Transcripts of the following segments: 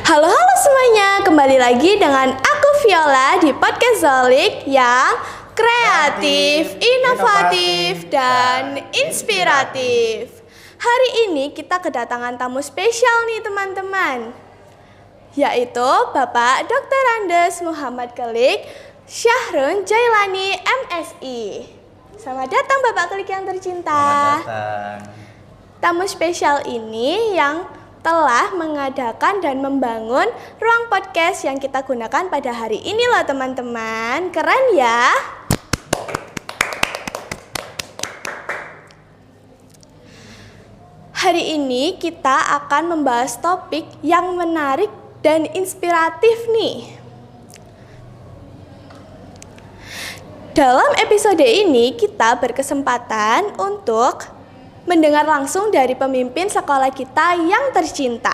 Halo semuanya, kembali lagi dengan aku Viola di podcast Zolik yang kreatif, inovatif, dan inspiratif. Hari ini kita kedatangan tamu spesial nih teman-teman, yaitu Bapak Dr. Andes Muhammad Kelik Syahrun Jailani MSI. Selamat datang Bapak Kelik yang tercinta. Selamat datang. Tamu spesial ini yang telah mengadakan dan membangun ruang podcast yang kita gunakan pada hari ini loh teman-teman. Keren ya. Hari ini kita akan membahas topik yang menarik dan inspiratif nih. Dalam episode ini kita berkesempatan untuk mendengar langsung dari pemimpin sekolah kita yang tercinta,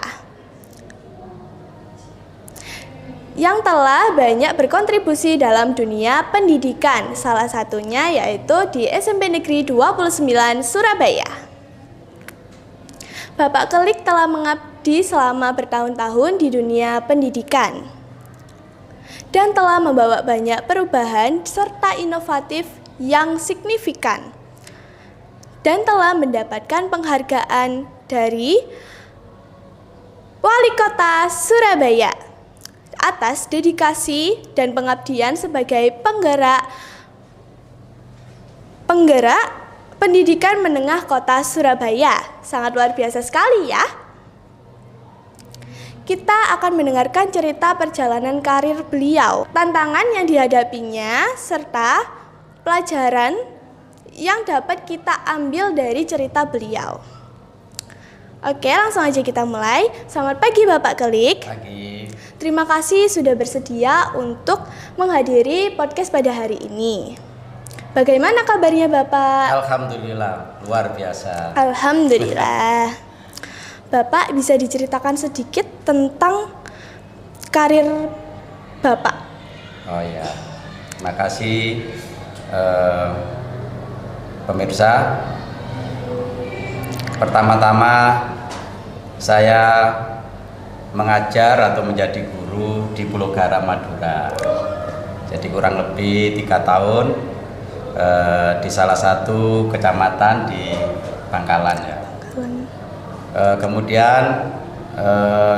yang telah banyak berkontribusi dalam dunia pendidikan, salah satunya yaitu di SMP Negeri 29 Surabaya. Bapak Kelik telah mengabdi selama bertahun-tahun di dunia pendidikan dan telah membawa banyak perubahan serta inovatif yang signifikan, dan telah mendapatkan penghargaan dari Wali Kota Surabaya atas dedikasi dan pengabdian sebagai penggerak pendidikan menengah Kota Surabaya. Sangat luar biasa sekali ya. Kita akan mendengarkan cerita perjalanan karir beliau, tantangan yang dihadapinya, serta pelajaran yang dapat kita ambil dari cerita beliau. Oke, langsung aja kita mulai. Selamat pagi Bapak Kelik. Pagi. Terima kasih sudah bersedia untuk menghadiri podcast pada hari ini. Bagaimana kabarnya Bapak? Alhamdulillah, luar biasa. Alhamdulillah. Bapak bisa diceritakan sedikit tentang karir Bapak? Oh ya, makasih pemirsa. Pertama-tama saya mengajar atau menjadi guru di Pulau Garam, Madura. Jadi kurang lebih 3 tahun di salah satu kecamatan di Bangkalan ya. Kemudian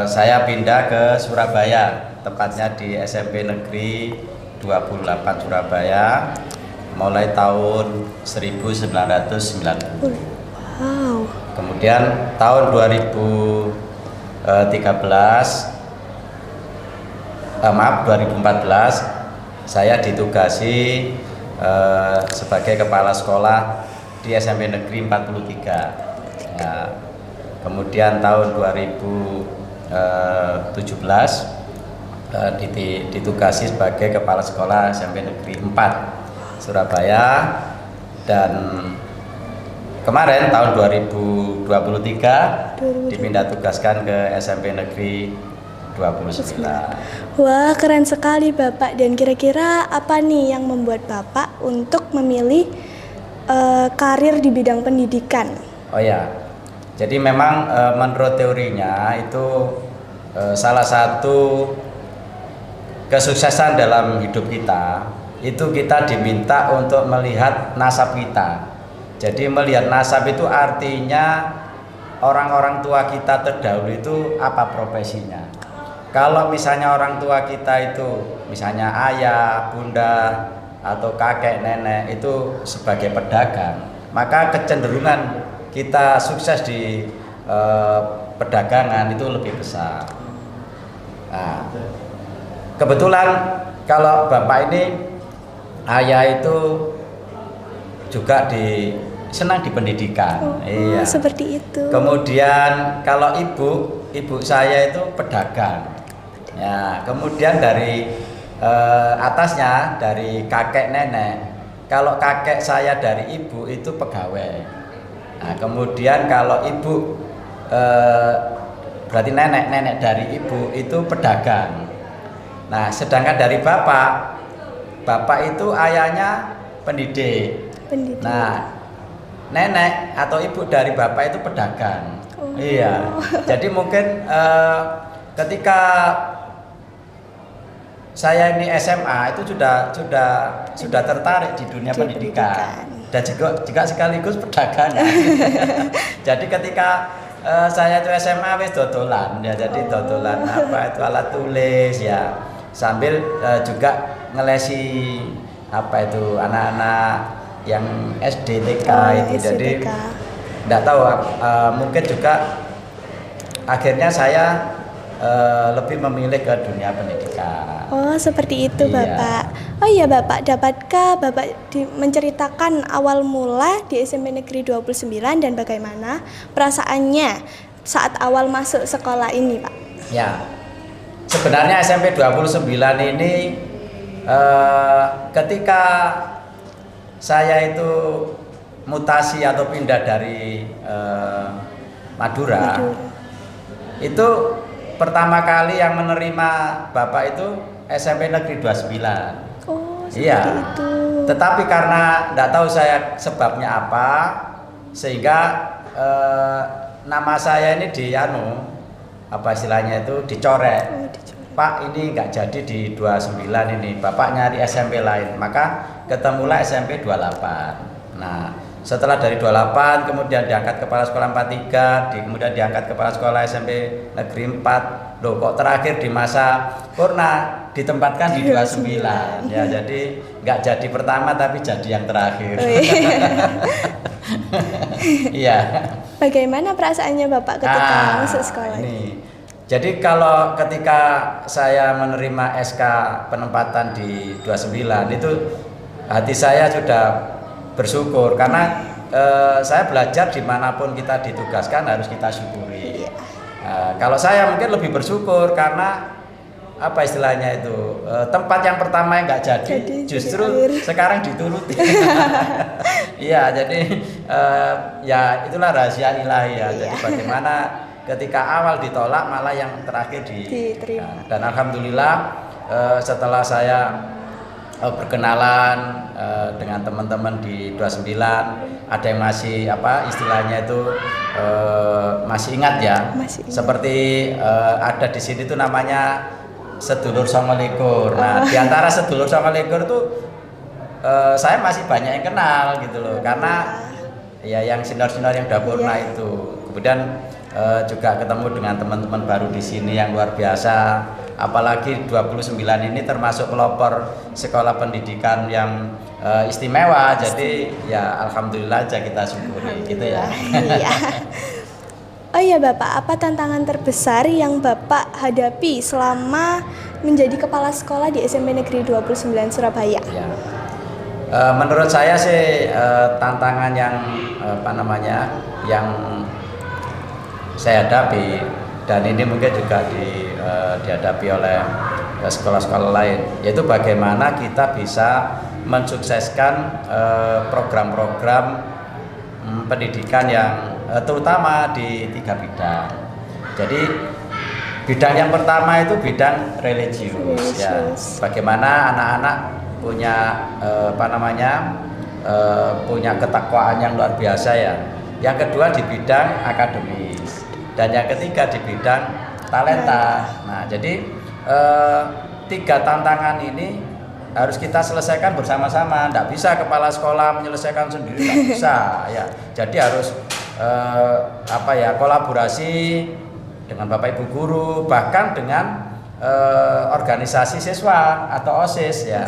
saya pindah ke Surabaya, tepatnya di SMP Negeri 28 Surabaya mulai tahun 1990. Wow. Kemudian tahun 2014 saya ditugasi sebagai kepala sekolah di SMP Negeri 43. Nah, kemudian tahun 2017 ditugasi sebagai kepala sekolah SMP Negeri 4 Surabaya, dan kemarin tahun 2023 dipindah tugaskan ke SMP Negeri 29. Wah, keren sekali Bapak. Dan kira-kira apa nih yang membuat Bapak untuk memilih karir di bidang pendidikan? Oh ya, jadi memang menurut teorinya itu salah satu kesuksesan dalam hidup kita itu kita diminta untuk melihat nasab kita. Jadi melihat nasab itu artinya orang-orang tua kita terdahulu itu apa profesinya. Kalau misalnya orang tua kita itu misalnya ayah, bunda, atau kakek, nenek itu sebagai pedagang, maka kecenderungan kita sukses di perdagangan itu lebih besar. Nah, kebetulan kalau bapak ini, ayah itu juga senang di pendidikan. Iya. Seperti itu. Kemudian kalau ibu saya itu pedagang. Ya, kemudian dari atasnya dari kakek nenek. Kalau kakek saya dari ibu itu pegawai. Nah, kemudian kalau ibu berarti nenek dari ibu itu pedagang. Nah, sedangkan dari bapak itu ayahnya pendidik. Nah, nenek atau ibu dari bapak itu pedagang. Iya. Jadi mungkin ketika saya ini SMA itu sudah tertarik di dunia pendidikan dan juga sekaligus perdagangan. Jadi ketika saya itu SMA wis dodolan ya, jadi dodolan apa itu alat tulis ya, sambil juga ngelesi apa itu anak-anak yang SD TK itu. Jadi enggak tahu mungkin juga akhirnya saya lebih memilih ke dunia pendidikan. Oh, seperti itu, Iya. Bapak. Oh iya, Bapak, dapatkah Bapak menceritakan awal mula di SMP Negeri 29 dan bagaimana perasaannya saat awal masuk sekolah ini, Pak? Ya. Sebenarnya SMP 29 ini ketika saya itu mutasi atau pindah dari Madura. Itu pertama kali yang menerima Bapak itu SMP Negeri 29. Oh, seperti Iya. itu. Tetapi karena tidak tahu saya sebabnya apa, sehingga nama saya ini apa istilahnya itu dicoret. Oh, dicoret. Pak, ini nggak jadi di 29 ini, Bapak nyari SMP lain. Maka ketemulah SMP 28. Nah, setelah dari 28 kemudian diangkat kepala sekolah 43, kemudian diangkat kepala sekolah SMP Negeri 4. Loh, kok terakhir di masa Purna ditempatkan di 29. Ya, jadi nggak jadi pertama tapi jadi yang terakhir. Oh, iya. Iya. Bagaimana perasaannya Bapak ketika masuk sekolah? Ini. Jadi kalau ketika saya menerima SK penempatan di 29 itu hati saya sudah bersyukur karena saya belajar dimanapun kita ditugaskan harus kita syukuri. Kalau saya mungkin lebih bersyukur karena apa istilahnya itu tempat yang pertama yang nggak jadi justru sekarang dituruti. Iya, jadi ya itulah rahasia ilahi ya. Jadi bagaimana ketika awal ditolak malah yang terakhir diterima. Dan alhamdulillah setelah saya berkenalan dengan teman-teman di 29, ada yang masih apa istilahnya itu masih ingat ya. Seperti ada di sini tuh namanya sedulur Songolikur. Nah, di antara sedulur Songolikur itu saya masih banyak yang kenal gitu loh, karena ya yang senior-senior yang dapurna itu. Kemudian juga ketemu dengan teman-teman baru di sini yang luar biasa. Apalagi 29 ini termasuk pelopor sekolah pendidikan yang istimewa. Jadi ya alhamdulillah aja kita syukuri gitu ya. Iya. Oh iya Bapak, apa tantangan terbesar yang Bapak hadapi selama menjadi kepala sekolah di SMP Negeri 29 Surabaya? Ya. Menurut saya sih tantangan yang yang saya hadapi, dan ini mungkin juga dihadapi oleh sekolah-sekolah lain, yaitu bagaimana kita bisa mensukseskan program-program pendidikan yang terutama di 3 bidang. Jadi bidang yang pertama itu bidang religius. Ya. Bagaimana anak-anak punya punya ketakwaan yang luar biasa ya. Yang kedua di bidang akademis, dan yang ketiga di bidang talenta. Nah, jadi 3 tantangan ini harus kita selesaikan bersama-sama. Tidak bisa kepala sekolah menyelesaikan sendiri, tidak bisa ya. Jadi harus kolaborasi dengan Bapak Ibu guru, bahkan dengan organisasi siswa atau OSIS ya,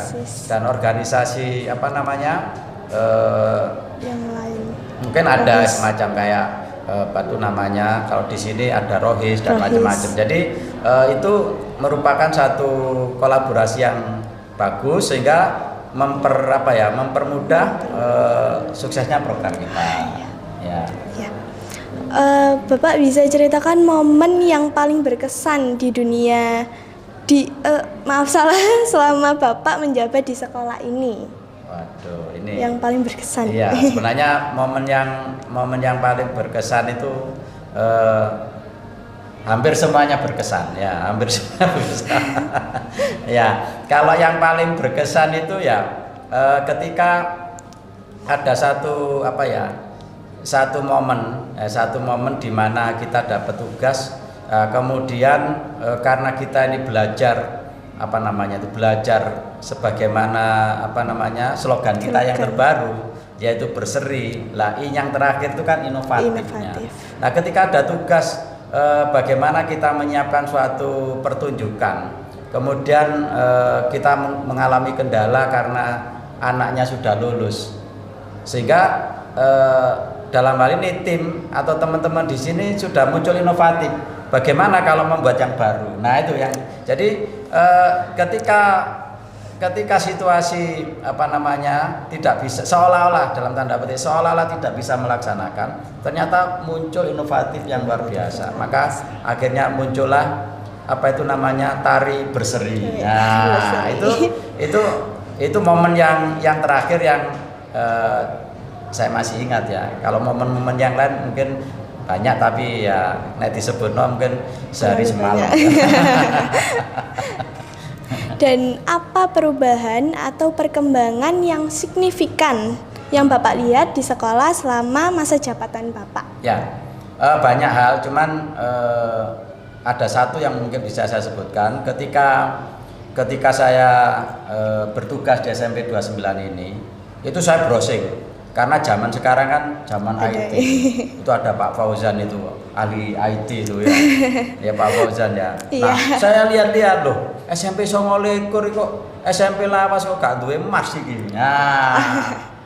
dan organisasi yang lain. Mungkin ada semacam kayak kalau di sini ada rohis dan macam-macam. Jadi itu merupakan satu kolaborasi yang bagus sehingga mempermudah suksesnya program kita. Ya. Bapak bisa ceritakan momen yang paling berkesan di dunia selama Bapak menjabat di sekolah ini? Waduh, ini yang paling berkesan. Iya, sebenarnya momen yang paling berkesan itu hampir semuanya berkesan ya, hampir semuanya berkesan. Ya, kalau yang paling berkesan itu ya ketika ada satu momen di mana kita dapat tugas Kemudian karena kita ini belajar belajar sebagaimana slogan kita yang terbaru, yaitu berseri. Lah yang terakhir itu kan inovatifnya. Nah, ketika ada tugas bagaimana kita menyiapkan suatu pertunjukan, kemudian kita mengalami kendala karena anaknya sudah lulus, sehingga dalam hal ini tim atau teman-teman di sini sudah muncul inovatif. Bagaimana kalau membuat yang baru? Nah, itu yang jadi ketika situasi tidak bisa, seolah-olah dalam tanda petik seolah-olah tidak bisa melaksanakan, ternyata muncul inovatif yang luar biasa. Maka akhirnya muncullah tari berseri. Nah, itu momen yang terakhir yang saya masih ingat ya. Kalau momen-momen yang lain mungkin banyak, tapi ya nek disebut mungkin sehari semalam. Dan apa perubahan atau perkembangan yang signifikan yang Bapak lihat di sekolah selama masa jabatan Bapak? Ya, banyak hal, cuman ada satu yang mungkin bisa saya sebutkan. Ketika saya bertugas di SMP 29 ini, itu saya browsing. Karena zaman sekarang kan zaman IT. Itu ada Pak Fauzan, itu ahli IT itu ya. Ya Pak Fauzan ya. Nah, saya lihat-lihat loh, SMP 29 kok SMP lawas kok gak duwe emas iki. Nah,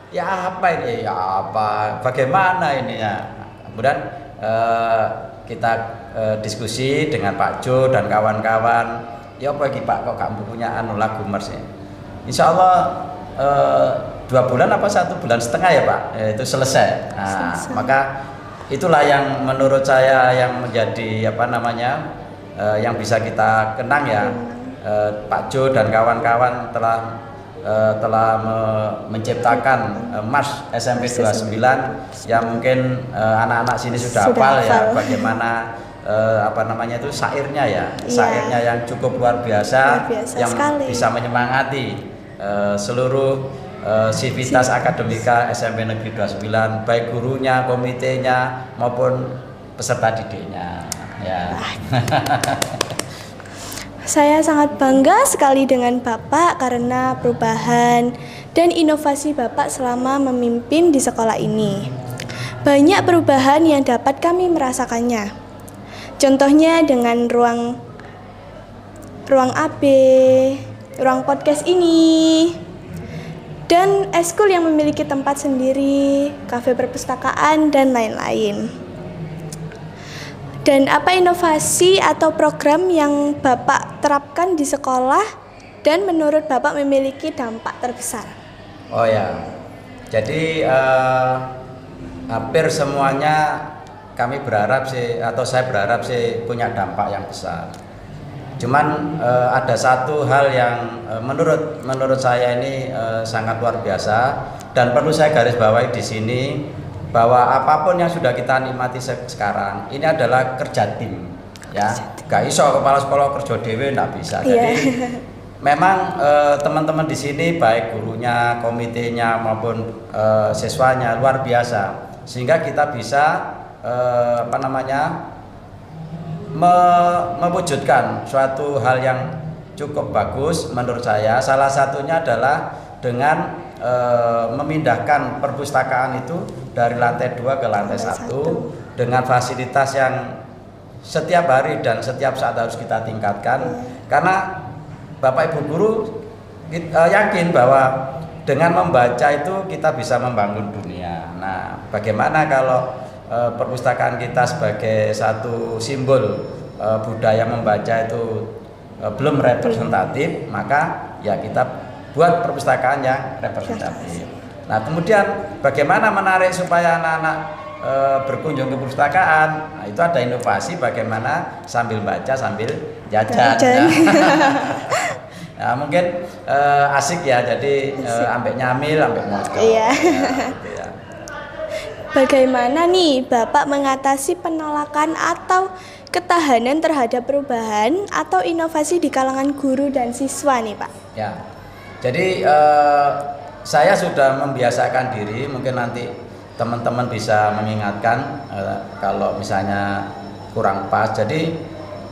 ya apa ini? Ya apa? Bagaimana ini ya? Kemudian kita diskusi dengan Pak Jo dan kawan-kawan. Ya apa iki Pak, kok gak punya lagu mers ya? Insya Allah 2 bulan apa 1 bulan setengah ya Pak, itu selesai. Nah, maka itulah yang menurut saya yang menjadi yang bisa kita kenang ya. Pak Jo dan kawan-kawan telah menciptakan Mars SMP 29 yang mungkin anak-anak sini sudah hafal ya, bagaimana itu syairnya ya, syairnya yang cukup luar biasa yang sekali. Bisa menyemangati seluruh sivitas akademika SMP Negeri 29, baik gurunya, komitenya maupun peserta didiknya ya. Saya sangat bangga sekali dengan Bapak karena perubahan dan inovasi Bapak selama memimpin di sekolah ini. Banyak perubahan yang dapat kami merasakannya. Contohnya dengan ruang AB, ruang podcast ini, dan eskul yang memiliki tempat sendiri, kafe perpustakaan, dan lain-lain. Dan apa inovasi atau program yang Bapak terapkan di sekolah dan menurut Bapak memiliki dampak terbesar? Oh ya, jadi hampir semuanya kami berharap sih, atau saya berharap sih punya dampak yang besar. Cuman ada satu hal yang menurut saya ini sangat luar biasa dan perlu saya garis bawahi di sini, bahwa apapun yang sudah kita nikmati sekarang ini adalah kerja tim ya. Gak iso kepala sekolah kerja dewe, nggak bisa. Jadi memang teman-teman di sini baik gurunya, komitenya maupun siswanya luar biasa, sehingga kita bisa mewujudkan suatu hal yang cukup bagus menurut saya. Salah satunya adalah dengan memindahkan perpustakaan itu dari lantai 2 ke lantai 1 dengan fasilitas yang setiap hari dan setiap saat harus kita tingkatkan. Karena Bapak Ibu guru yakin bahwa dengan membaca itu kita bisa membangun dunia. Nah, bagaimana kalau perpustakaan kita sebagai satu simbol budaya membaca itu belum representatif, maka ya kita buat perpustakaan yang representatif. Nah, kemudian bagaimana menarik supaya anak-anak berkunjung ke perpustakaan? Nah, itu ada inovasi bagaimana sambil baca sambil jajan. Nah, mungkin asik ya, jadi ambek nyamil, ambek motor. Iya. Gitu ya. Bagaimana nih Bapak mengatasi penolakan atau ketahanan terhadap perubahan atau inovasi di kalangan guru dan siswa nih Pak? Ya, jadi saya sudah membiasakan diri, mungkin nanti teman-teman bisa mengingatkan kalau misalnya kurang pas. Jadi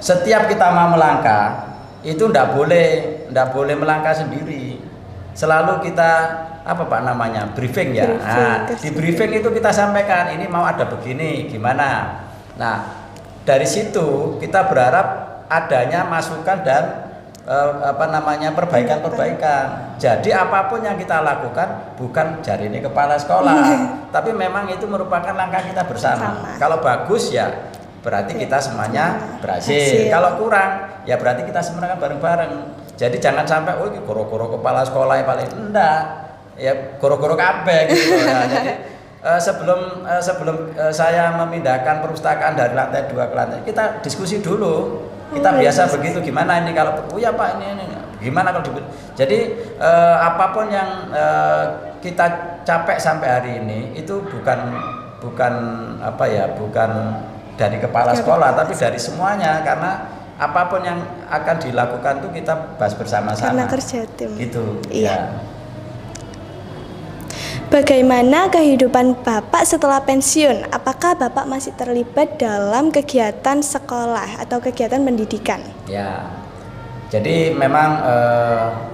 setiap kita mau melangkah itu ndak boleh melangkah sendiri. Selalu kita apa Pak namanya briefing ya. Di briefing itu kita sampaikan ini mau ada begini gimana. Nah dari situ kita berharap adanya masukan dan perbaikan. Jadi apapun yang kita lakukan bukan jari ini kepala sekolah, tapi memang itu merupakan langkah kita bersama. Kalau bagus ya berarti kita semuanya berhasil. Kalau kurang ya berarti kita semuanya bareng-bareng. Jadi jangan sampai oh ini goro-goro kepala sekolah yang paling enggak, ya goro-goro kabeh gitu. Nah, jadi sebelum saya memindahkan perpustakaan dari lantai 2 ke lantai, kita diskusi dulu. Kita biasa begitu, gimana ini kalau ya Pak ini gimana kalau jadi apapun yang kita capek sampai hari ini itu bukan dari kepala sekolah tapi dari semuanya, karena apapun yang akan dilakukan itu kita bahas bersama-sama. Karena kerja tim. Gitu. Iya. Ya. Bagaimana kehidupan Bapak setelah pensiun? Apakah Bapak masih terlibat dalam kegiatan sekolah atau kegiatan pendidikan? Ya. Jadi memang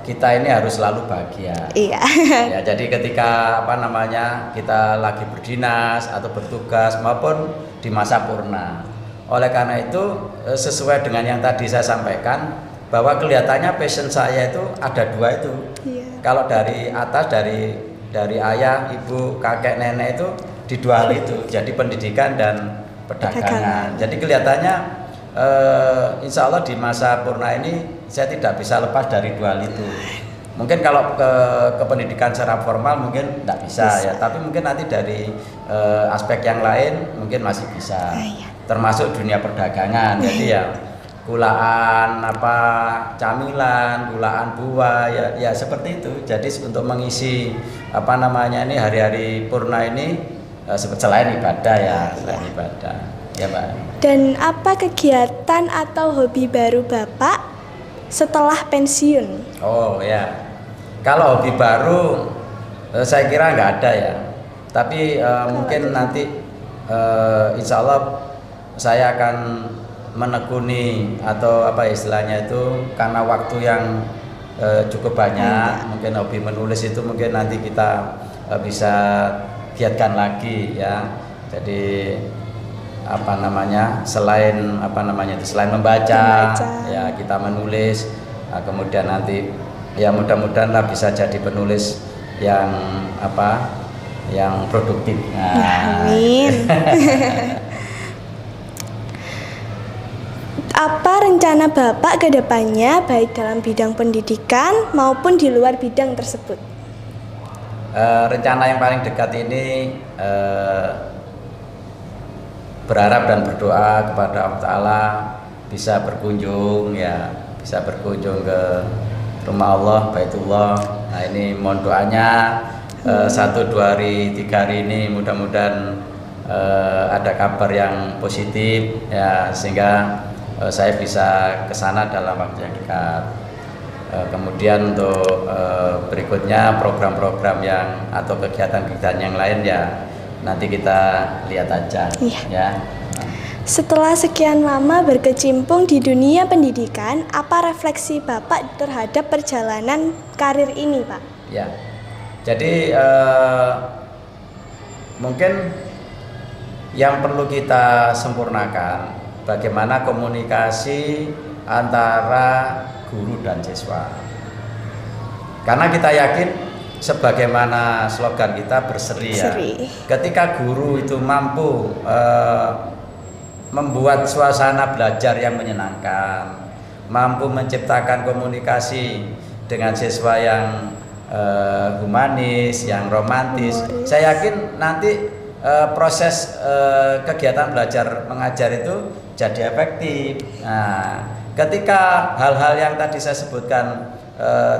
kita ini harus selalu bahagia. Iya. Ya, jadi ketika kita lagi berdinas atau bertugas maupun di masa purna. Oleh karena itu sesuai dengan yang tadi saya sampaikan bahwa kelihatannya passion saya itu ada 2 itu. Iya. Kalau dari atas dari ayah, ibu, kakek, nenek itu di 2 hal itu. Jadi pendidikan dan perdagangan. Jadi kelihatannya insya Allah di masa purna ini saya tidak bisa lepas dari 2 hal itu. Mungkin kalau ke pendidikan secara formal mungkin tidak bisa ya, tapi mungkin nanti dari aspek yang lain mungkin masih bisa. Termasuk dunia perdagangan. Jadi ya gulaan camilan, gulaan buah ya seperti itu. Jadi untuk mengisi ini hari-hari purna ini selain ibadah ya, selain ibadah. Ya, Pak. Dan apa kegiatan atau hobi baru Bapak setelah pensiun? Oh ya. Kalau hobi baru saya kira nggak ada ya. Tapi mungkin nanti insya Allah saya akan menekuni atau istilahnya itu karena waktu yang cukup banyak, mungkin hobi menulis itu mungkin nanti kita bisa giatkan lagi ya. Jadi selain selain membaca ya kita menulis. Nah, kemudian nanti ya mudah-mudahan bisa jadi penulis yang yang produktif. Nah. Amin. Apa rencana Bapak ke depannya baik dalam bidang pendidikan maupun di luar bidang tersebut? Rencana yang paling dekat ini berharap dan berdoa kepada Allah Ta'ala bisa berkunjung ke rumah Allah, Baitullah. Nah ini mohon doanya 1, 2 hari, 3 hari ini mudah-mudahan ada kabar yang positif ya, sehingga saya bisa ke sana dalam waktu yang dekat. Kemudian untuk berikutnya program-program atau kegiatan-kegiatan yang lain ya nanti kita lihat aja. Ya. Setelah sekian lama berkecimpung di dunia pendidikan, apa refleksi Bapak terhadap perjalanan karir ini, Pak? Ya. Jadi mungkin yang perlu kita sempurnakan bagaimana komunikasi antara guru dan siswa. Karena kita yakin sebagaimana slogan kita berseri ya. Ketika guru itu mampu membuat suasana belajar yang menyenangkan, mampu menciptakan komunikasi dengan siswa yang humanis, yang romantis, saya yakin nanti proses kegiatan belajar mengajar itu jadi efektif. Nah, ketika hal-hal yang tadi saya sebutkan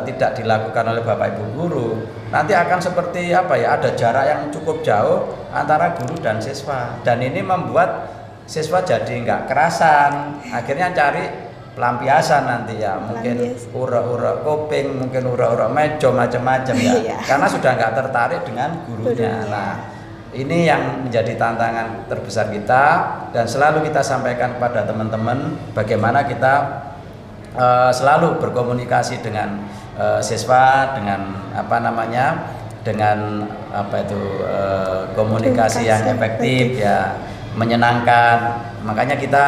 tidak dilakukan oleh Bapak Ibu guru, nanti akan seperti ada jarak yang cukup jauh antara guru dan siswa, dan ini membuat siswa jadi nggak kerasan, akhirnya cari pelampiasan nanti ya, mungkin ura-ura kuping, mungkin ura-ura meja macam-macam ya, karena sudah nggak tertarik dengan gurunya. Nah, Ini yang menjadi tantangan terbesar kita, dan selalu kita sampaikan kepada teman-teman bagaimana kita selalu berkomunikasi dengan siswa, dengan komunikasi yang efektif ya, menyenangkan. Makanya kita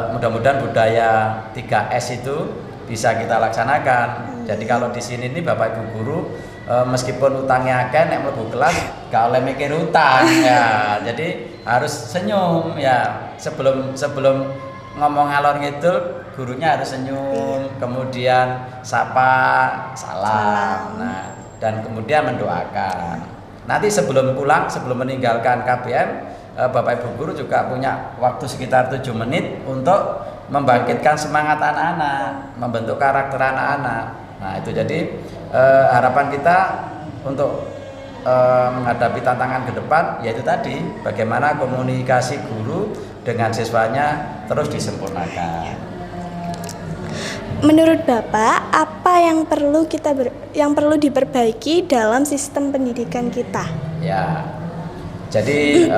mudah-mudahan budaya 3S itu bisa kita laksanakan. Jadi kalau di sini nih Bapak Ibu guru, meskipun utangnya akeh, nek mlebu kelas gak oleh mikir utang ya. Jadi harus senyum ya, sebelum ngomong ngalor ngidul gurunya harus senyum, kemudian sapa, salam. Nah, dan kemudian mendoakan. Nanti sebelum pulang, sebelum meninggalkan KBM, Bapak Ibu guru juga punya waktu sekitar 7 menit untuk membangkitkan semangat anak-anak, membentuk karakter anak-anak. Nah, itu jadi harapan kita untuk menghadapi tantangan ke depan, yaitu tadi bagaimana komunikasi guru dengan siswanya terus disempurnakan. Menurut Bapak, apa yang perlu diperbaiki dalam sistem pendidikan kita? Ya, jadi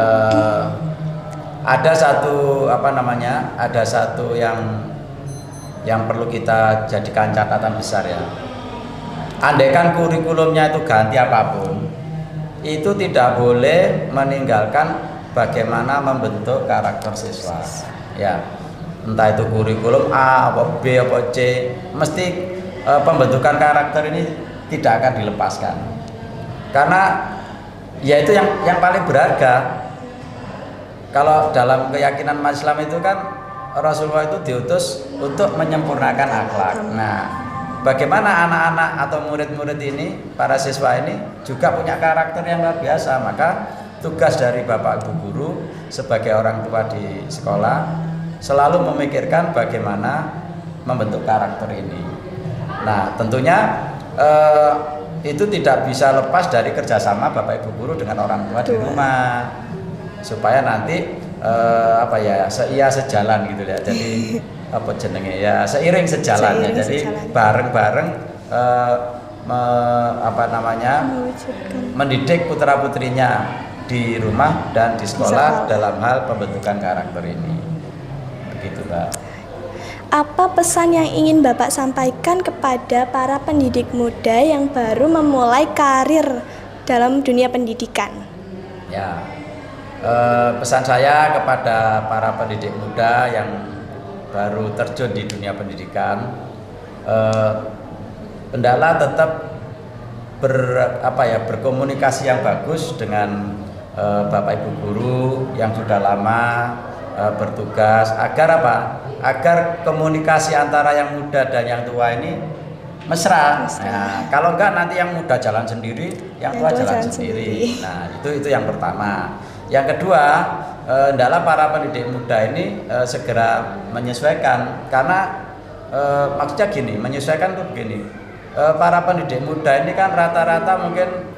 ada satu yang perlu kita jadikan catatan besar ya. Andaikan kurikulumnya itu ganti apapun, itu tidak boleh meninggalkan bagaimana membentuk karakter siswa. Ya, entah itu kurikulum A, apa B, apa C, mesti pembentukan karakter ini tidak akan dilepaskan. Karena ya itu yang paling berharga. Kalau dalam keyakinan umat Islam itu kan Rasulullah itu diutus untuk menyempurnakan akhlak. Nah, bagaimana anak-anak atau murid-murid ini, para siswa ini juga punya karakter yang luar biasa. Maka tugas dari Bapak Ibu guru sebagai orang tua di sekolah selalu memikirkan bagaimana membentuk karakter ini. Nah, tentunya itu tidak bisa lepas dari kerjasama Bapak Ibu guru dengan orang tua di rumah, supaya nanti sejalan gitu ya. Jadi seiring sejalannya. Jadi bareng-bareng mendidik putra-putrinya di rumah dan di sekolah dalam hal pembentukan karakter ini. Begitu, Mbak. Apa pesan yang ingin Bapak sampaikan kepada para pendidik muda yang baru memulai karir dalam dunia pendidikan? Ya, pesan saya kepada para pendidik muda yang baru terjun di dunia pendidikan, hendaklah tetap berkomunikasi yang bagus dengan Bapak Ibu guru yang sudah lama bertugas, agar komunikasi antara yang muda dan yang tua ini mesra. Nah, kalau enggak nanti yang muda jalan sendiri, yang tua jalan sendiri. Nah, itu yang pertama. Yang kedua, hendaklah para pendidik muda ini segera menyesuaikan, karena maksudnya gini, menyesuaikan itu begini. Para pendidik muda ini kan rata-rata mungkin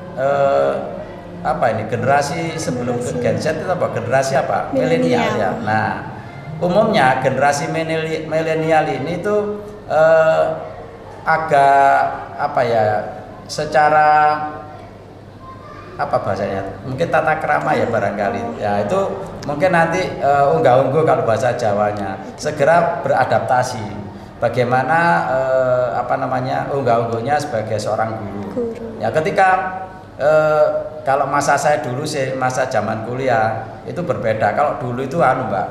generasi sebelum Gen Z itu generasi milenial ya. Nah, umumnya generasi milenial ini tuh secara mungkin tata krama ya barangkali ya, itu mungkin nanti unggah-ungguh kalau bahasa Jawanya, segera beradaptasi bagaimana unggah-ungguhnya sebagai seorang guru. Ya, ketika kalau masa saya dulu sih, masa zaman kuliah itu berbeda. Kalau dulu itu Mbak,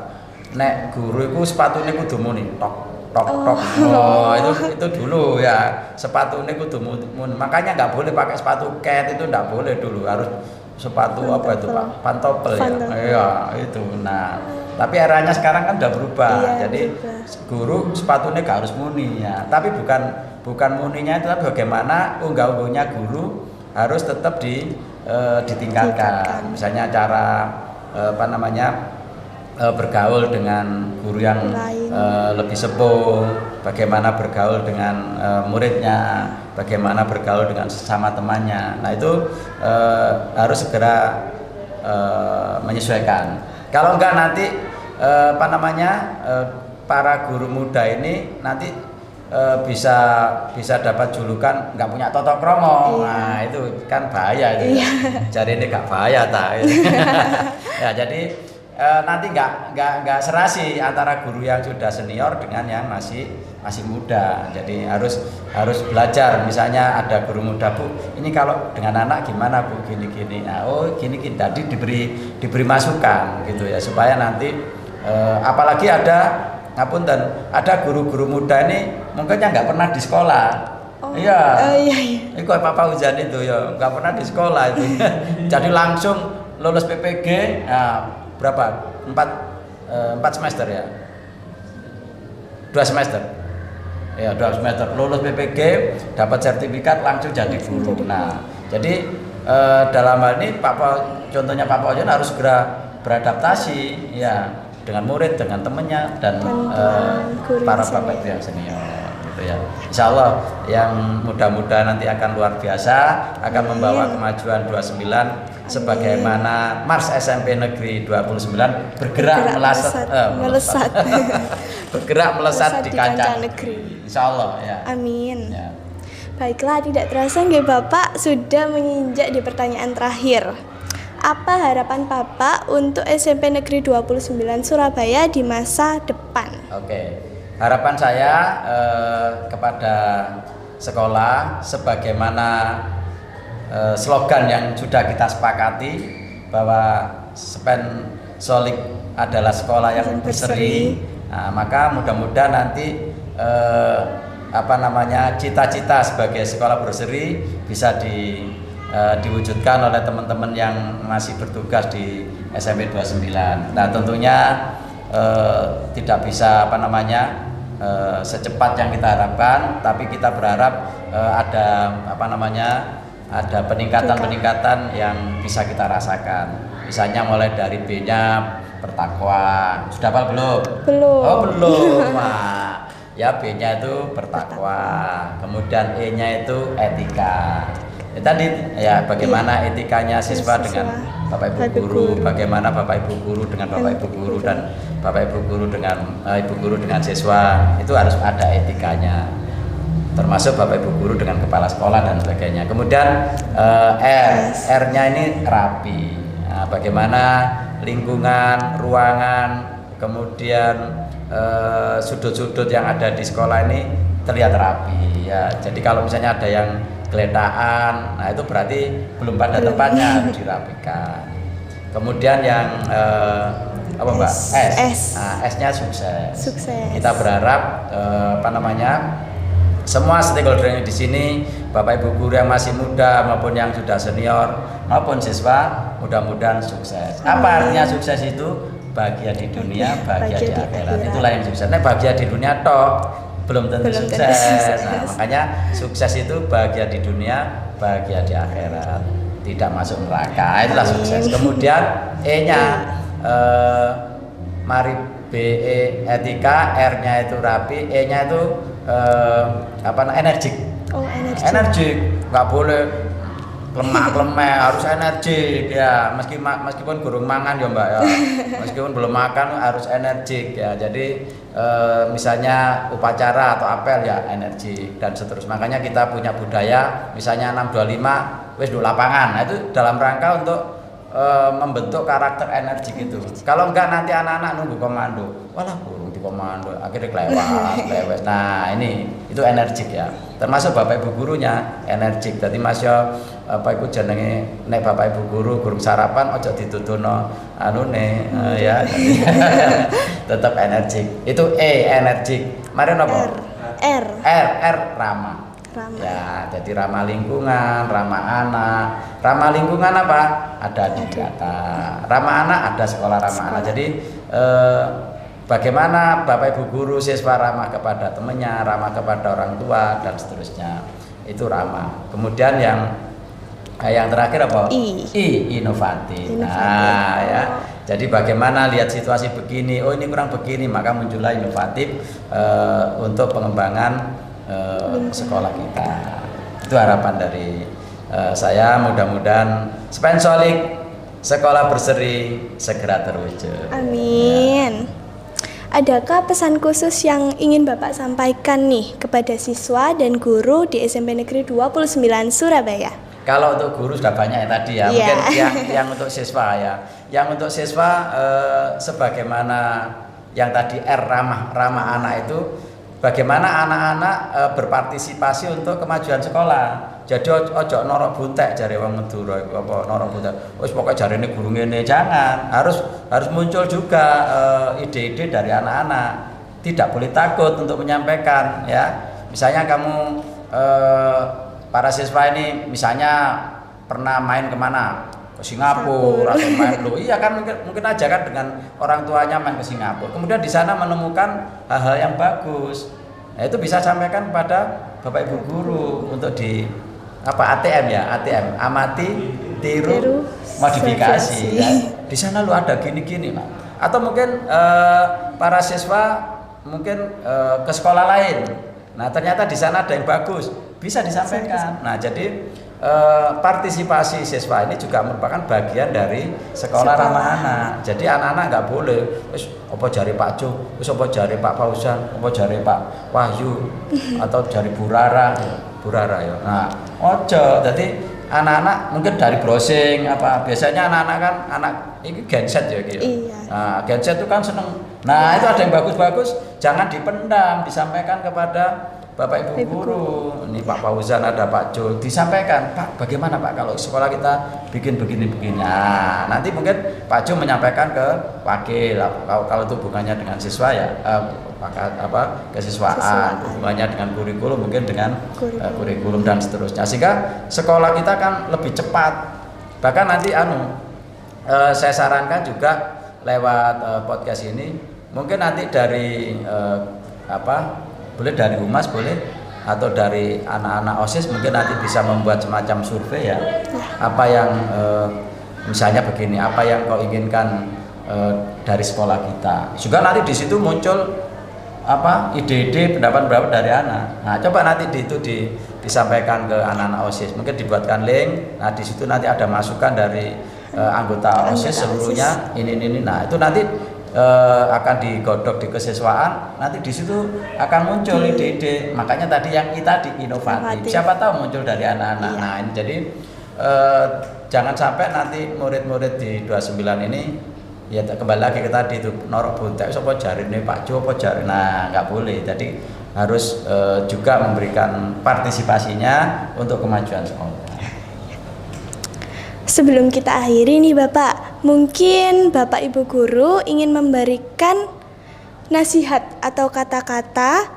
nek guru itu sepatunya kudu muni tok. Oh, itu dulu ya, sepatunya kudu muni. Makanya nggak boleh pakai sepatu cat, itu nggak boleh dulu, harus sepatu pantopel ya. Iya, itu. Nah, tapi eranya sekarang kan udah berubah. Iya, jadi guru sepatunya nggak harus muni ya. Tapi bukan muninya itu, tapi bagaimana unggah-ungguhnya guru harus tetap ditingkatkan. Misalnya cara bergaul dengan guru yang lebih sepuh, bagaimana bergaul dengan muridnya, bagaimana bergaul dengan sesama temannya. Nah, itu harus segera menyesuaikan. Kalau enggak nanti para guru muda ini nanti bisa dapat julukan nggak punya totok kromo. Nah itu kan bahaya itu. Jadi ini nggak bahaya tak. Ya jadi nanti nggak serasi antara guru yang sudah senior dengan yang masih muda. Jadi harus belajar. Misalnya ada guru muda, Bu, ini kalau dengan anak gimana, Bu? Gini. Nah, gini. Tadi diberi masukan gitu ya, supaya nanti apalagi ada guru-guru muda ini mungkin nggak pernah di sekolah. Iya. Itu Papa Uzan itu ya nggak pernah di sekolah itu. Jadi langsung lulus PPG. Nah, berapa? 4 semester ya? 2 semester. Ya, 2 semester lulus PPG, dapat sertifikat langsung jadi guru. Nah, jadi dalam hal ini contohnya Papa Ojan harus segera beradaptasi ya dengan murid, dengan temannya dan para bapak yang senior gitu ya. Insya Allah yang muda-muda nanti akan luar biasa, akan membawa kemajuan 29 sebagaimana Mars SMP Negeri 29 bergerak melesat bergerak melesat di kancah negeri. Insya Allah ya. Amin. Ya. Baiklah, tidak terasa nggih Bapak sudah menginjak di pertanyaan terakhir. Apa harapan Bapak untuk SMP Negeri 29 Surabaya di masa depan? Oke, harapan saya kepada sekolah sebagaimana slogan yang sudah kita sepakati bahwa Solik adalah sekolah yang berseri. Nah, maka mudah-mudahan nanti cita-cita sebagai sekolah berseri bisa diwujudkan oleh teman-teman yang masih bertugas di SMP 29. Nah, tentunya tidak bisa secepat yang kita harapkan, tapi kita berharap ada peningkatan yang bisa kita rasakan. Misalnya mulai dari B-nya bertakwa. Sudah apa belum? Belum. Oh, belum. Nah, ya B-nya itu bertakwa. Kemudian E-nya itu etika. Tadi ya bagaimana etikanya siswa dengan Bapak Ibu guru, bagaimana Bapak Ibu guru dengan Bapak Ibu guru dan Bapak Ibu guru dengan Ibu guru dengan siswa, itu harus ada etikanya. Termasuk Bapak Ibu guru dengan kepala sekolah dan sebagainya. Kemudian R-nya ini rapi. Nah, bagaimana lingkungan, ruangan, kemudian sudut-sudut yang ada di sekolah ini terlihat rapi ya. Jadi kalau misalnya ada yang geletaan, nah itu berarti belum pada tempatnya, harus dirapikan. Kemudian yang Mbak? S. Nah, S-nya sukses. Kita berharap semua stakeholder yang di sini, Bapak Ibu guru yang masih muda maupun yang sudah senior maupun siswa, mudah-mudahan sukses. Apa artinya sukses itu? Bahagia di dunia, bahagia di akhirat. Itulah yang sukses. Nah, bahagia di dunia belum tentu sukses. Nah, makanya sukses itu bahagia di dunia, bahagia di akhirat, tidak masuk neraka. Itulah sukses. Kemudian E-nya mari BE etika, R-nya itu rapi, E-nya itu energik. Energik, nggak boleh lemah harus energik ya, meskipun gurung mangan ya Mbak ya, meskipun belum makan harus energik ya. Jadi misalnya upacara atau apel ya energik dan seterusnya. Makanya kita punya budaya misalnya 625 wis do lapangan. Nah, itu dalam rangka untuk membentuk karakter energik itu. Kalau enggak nanti anak-anak nunggu komando, walah burung di komando akhirnya kelewat. Nah, itu energik ya. Termasuk Bapak Ibu gurunya energik. Jadi Mas yo iku jenenge nek Bapak Ibu guru sarapan ojo ditutuno ya. Tetap energik. Itu E energik. Mari napa? R ramah. Ya, jadi ramah lingkungan, ramah anak. Ramah lingkungan apa? Ada di data. Ramah anak ada sekolah ramah anak. Jadi bagaimana Bapak Ibu guru siswa ramah kepada temannya, ramah kepada orang tua dan seterusnya. Itu ramah. Kemudian yang terakhir apa? Inovatif. Nah, ya. Jadi bagaimana lihat situasi begini, ini kurang begini, maka muncullah inovatif untuk pengembangan sekolah kita. Itu harapan dari saya. Mudah-mudahan Solik sekolah berseri segera terwujud. Amin. adakah pesan khusus yang ingin Bapak sampaikan nih kepada siswa dan guru di SMP Negeri 29 Surabaya? Kalau untuk guru sudah banyak ya tadi ya. Iya. Mungkin yang untuk siswa ya. Yang untuk siswa sebagaimana yang tadi ramah anak itu, bagaimana anak-anak berpartisipasi untuk kemajuan sekolah. Jadi ojo norok buntek jare wong Madura iku apa norok buntek. Wis pokoke jarene guru ngene, jangan. Harus muncul juga ide-ide dari anak-anak. Tidak boleh takut untuk menyampaikan ya. Misalnya kamu para siswa ini misalnya pernah main kemana? Ke Singapura atau main loh. Iya kan mungkin aja kan dengan orang tuanya main ke Singapura. Kemudian di sana menemukan hal-hal yang bagus. Nah, itu bisa sampaikan kepada Bapak Ibu guru untuk di ATM ya, ATM, amati, tiru, modifikasi ya. Di sana lu ada gini-gini, Pak. Atau mungkin para siswa mungkin ke sekolah lain. Nah, ternyata di sana ada yang bagus, bisa disampaikan. Nah, jadi partisipasi siswa ini juga merupakan bagian dari sekolah ramah anak. Jadi anak-anak nggak boleh wis apa jari Pak Jo, wis apa jari Pak Fauzan, apa jari Pak Wahyu atau jari Burara ya. Nah, ojo. Jadi anak-anak mungkin dari browsing apa biasanya anak-anak kan ini genset ya gitu. Iya. Nah, genset itu kan seneng. Nah, itu ada yang bagus-bagus, jangan dipendam, disampaikan kepada Bapak Ibu guru. Ini Pak Fauzan, ada Pak Jo, disampaikan, Pak, bagaimana Pak kalau sekolah kita bikin begini-begini. Nah, nanti mungkin Pak Jo menyampaikan ke wakil. Kalau itu hubungannya dengan siswa ya kesiswaan, hubungannya dengan kurikulum mungkin dengan kurikulum dan seterusnya. Sehingga sekolah kita kan lebih cepat. Bahkan nanti saya sarankan juga lewat podcast ini mungkin nanti dari boleh dari humas boleh atau dari anak-anak OSIS mungkin nanti bisa membuat semacam survei ya. Apa yang misalnya begini, apa yang kau inginkan dari sekolah kita. Juga nanti di situ muncul ide-ide pendapat dari anak. Nah, coba nanti disampaikan ke anak-anak OSIS. Mungkin dibuatkan link. Nah, di situ nanti ada masukan dari anggota OSIS seluruhnya ini. Nah, itu nanti akan digodok di kesiswaan, nanti di situ akan muncul ide-ide. Makanya tadi yang kita di inovatif. Siapa tahu muncul dari anak-anak. Iya. Nah, ini jadi jangan sampai nanti murid-murid di 29 ini ya kembali lagi ke tadi itu norok buntek apa jarine Pak Jo apa jarine. Nah, nggak boleh. Jadi harus juga memberikan partisipasinya untuk kemajuan sekolah. Sebelum kita akhiri nih Bapak, mungkin Bapak Ibu guru ingin memberikan nasihat atau kata-kata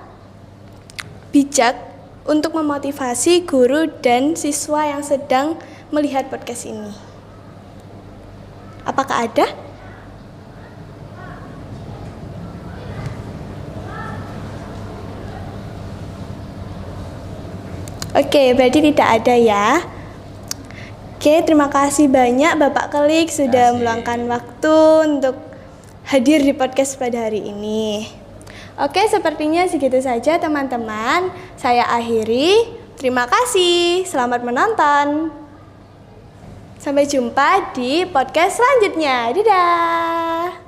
bijak untuk memotivasi guru dan siswa yang sedang melihat podcast ini. Apakah ada? Oke, berarti tidak ada ya. Oke, terima kasih banyak Bapak Kelik sudah meluangkan waktu untuk hadir di podcast pada hari ini. Oke, sepertinya segitu saja teman-teman. Saya akhiri. Terima kasih. Selamat menonton. Sampai jumpa di podcast selanjutnya. Dadah.